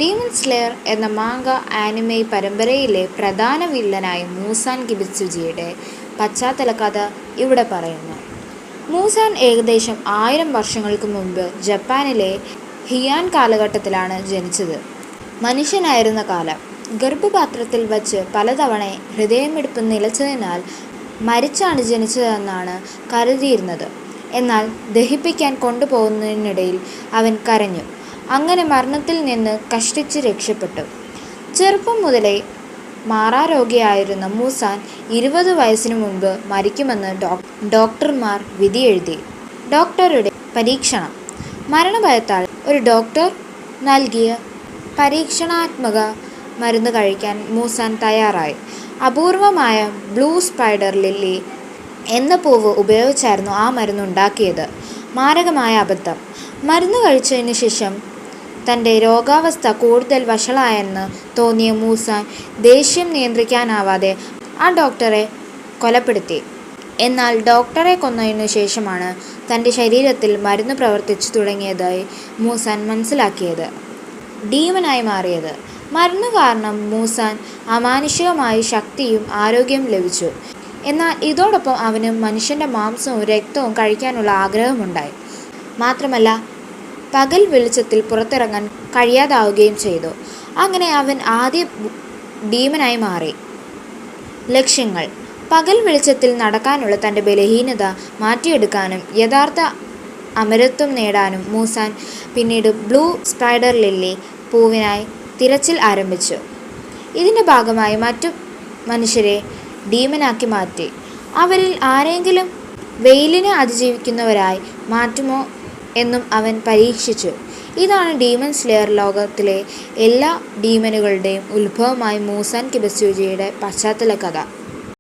Demon slayer എന്ന മാംഗ anime പരമ്പരയിലെ പ്രധാന വില്ലനായ മൂസാൻ കിബിത്സുജിയുടെ പശ്ചാത്തല കഥ ഇവിടെ പറയുന്നു. മൂസാൻ ഏകദേശം 1000 വർഷങ്ങൾക്ക് മുമ്പ് ജപ്പാനിലെ ഹിയാൻ കാലഘട്ടത്തിലാണ് ജനിച്ചത്. മനുഷ്യനായിരുന്ന കാലം. ഗർഭപാത്രത്തിൽ വച്ച് പലതവണ ഹൃദയമിടിപ്പ് നിലച്ചതിനാൽ മരിച്ചാണ് ജനിച്ചതെന്നാണ് കരുതിയിരുന്നത്. എന്നാൽ ദഹിപ്പിക്കാൻ കൊണ്ടുപോകുന്നതിനിടയിൽ അവൻ കരഞ്ഞു. അങ്ങനെ മരണത്തിൽ നിന്ന് കഷ്ടിച്ച് രക്ഷപ്പെട്ടു. ചെറുപ്പം മുതലേ മാറാരോഗിയായിരുന്ന മൂസാൻ 20 വയസ്സിനു മുൻപ് മരിക്കുമെന്ന് ഡോക്ടർമാർ വിധിയെഴുതി. ഡോക്ടറുടെ പരീക്ഷണം. മരണഭയത്താൽ ഒരു ഡോക്ടർ നൽകിയ പരീക്ഷണാത്മക മരുന്ന് കഴിക്കാൻ മൂസാൻ തയ്യാറായി. അപൂർവമായ ബ്ലൂ സ്പൈഡർ ലില്ലി എന്ന പൂവ് ഉപയോഗിച്ചായിരുന്നു ആ മരുന്നുണ്ടാക്കിയത്. മാരകമായ അബദ്ധം. മരുന്ന് കഴിച്ചതിന് ശേഷം തൻ്റെ രോഗാവസ്ഥ കൂടുതൽ വഷളായെന്ന് തോന്നിയ മൂസാൻ ദേഷ്യം നിയന്ത്രിക്കാനാവാതെ ആ ഡോക്ടറെ കൊലപ്പെടുത്തി. എന്നാൽ ഡോക്ടറെ കൊന്നതിനു ശേഷമാണ് തൻ്റെ ശരീരത്തിൽ മരുന്ന് പ്രവർത്തിച്ചു തുടങ്ങിയതായി മൂസാൻ മനസ്സിലാക്കിയത്. ഡീമനായി മാറിയത്. മരുന്ന് കാരണം മൂസാൻ അമാനുഷികമായ ശക്തിയും ആരോഗ്യവും ലഭിച്ചു. എന്നാൽ ഇതോടൊപ്പം അവന് മനുഷ്യൻ്റെ മാംസവും രക്തവും കഴിക്കാനുള്ള ആഗ്രഹമുണ്ടായി. മാത്രമല്ല പകൽ വെളിച്ചത്തിൽ പുറത്തിറങ്ങാൻ കഴിയാതാവുകയും ചെയ്തു. അങ്ങനെ അവൻ ആദ്യ ഡീമനായി മാറി. ലക്ഷ്യങ്ങൾ. പകൽ വെളിച്ചത്തിൽ നടക്കാനുള്ള തൻ്റെ ബലഹീനത മാറ്റിയെടുക്കാനും യഥാർത്ഥ അമരത്വം നേടാനും മൂസാൻ പിന്നീട് ബ്ലൂ സ്പൈഡർ ലില്ലി പൂവിനായി തിരച്ചിൽ ആരംഭിച്ചു. ഇതിൻ്റെ ഭാഗമായി മറ്റു മനുഷ്യരെ ഡീമനാക്കി മാറ്റി. അവരിൽ ആരെങ്കിലും വെയിലിനെ അതിജീവിക്കുന്നവരായി മാറ്റുമോ എന്നും അവൻ പരീക്ഷിച്ചു. ഇതാണ് ഡീമൺ സ്ലെയർ. ലോകത്തിലെ എല്ലാ ഡീമനുകളുടെയും ഉത്ഭവമായി മൂസാൻ കിബിത്സുജിയുടെ പശ്ചാത്തല കഥ.